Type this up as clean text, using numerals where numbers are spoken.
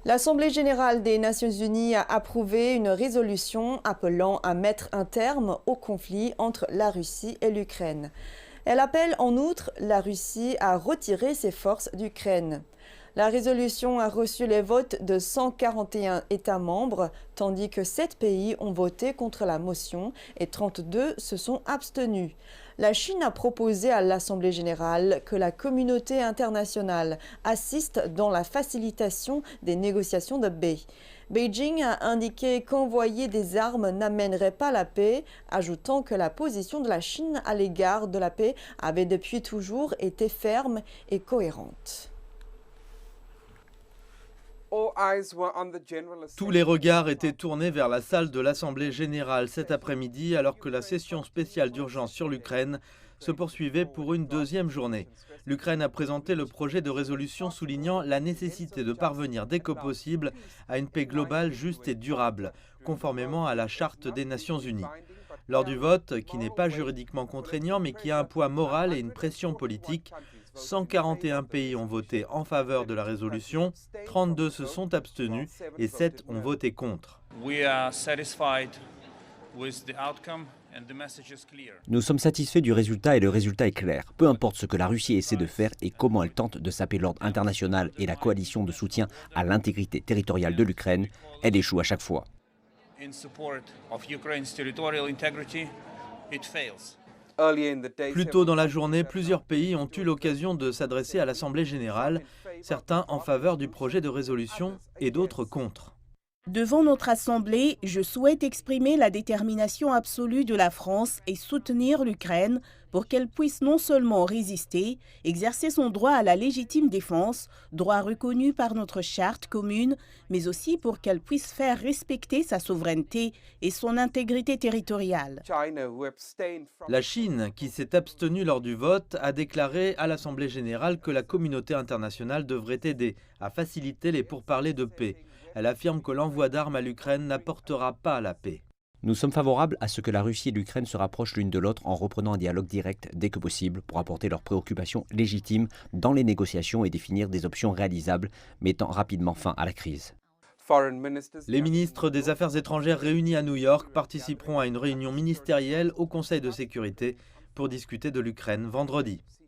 L'Assemblée générale des Nations unies a approuvé une résolution appelant à mettre un terme au conflit entre la Russie et l'Ukraine. Elle appelle en outre la Russie à retirer ses forces d'Ukraine. La résolution a reçu les votes de 141 États membres, tandis que 7 pays ont voté contre la motion et 32 se sont abstenus. La Chine a proposé à l'Assemblée générale que la communauté internationale assiste dans la facilitation des négociations de paix. Beijing a indiqué qu'envoyer des armes n'amènerait pas la paix, ajoutant que la position de la Chine à l'égard de la paix avait depuis toujours été ferme et cohérente. Tous les regards étaient tournés vers la salle de l'Assemblée générale cet après-midi alors que la session spéciale d'urgence sur l'Ukraine se poursuivait pour une deuxième journée. L'Ukraine a présenté le projet de résolution soulignant la nécessité de parvenir dès que possible à une paix globale juste et durable, conformément à la Charte des Nations unies. Lors du vote, qui n'est pas juridiquement contraignant mais qui a un poids moral et une pression politique, 141 pays ont voté en faveur de la résolution, 32 se sont abstenus et 7 ont voté contre. Nous sommes satisfaits du résultat et le résultat est clair. Peu importe ce que la Russie essaie de faire et comment elle tente de saper l'ordre international et la coalition de soutien à l'intégrité territoriale de l'Ukraine, elle échoue à chaque fois. Plus tôt dans la journée, plusieurs pays ont eu l'occasion de s'adresser à l'Assemblée générale, certains en faveur du projet de résolution et d'autres contre. Devant notre Assemblée, je souhaite exprimer la détermination absolue de la France et soutenir l'Ukraine pour qu'elle puisse non seulement résister, exercer son droit à la légitime défense, droit reconnu par notre charte commune, mais aussi pour qu'elle puisse faire respecter sa souveraineté et son intégrité territoriale. La Chine, qui s'est abstenue lors du vote, a déclaré à l'Assemblée générale que la communauté internationale devrait aider à faciliter les pourparlers de paix. Elle affirme que l'envoi d'armes à l'Ukraine n'apportera pas la paix. Nous sommes favorables à ce que la Russie et l'Ukraine se rapprochent l'une de l'autre en reprenant un dialogue direct dès que possible pour apporter leurs préoccupations légitimes dans les négociations et définir des options réalisables mettant rapidement fin à la crise. Les ministres des Affaires étrangères réunis à New York participeront à une réunion ministérielle au Conseil de sécurité pour discuter de l'Ukraine vendredi.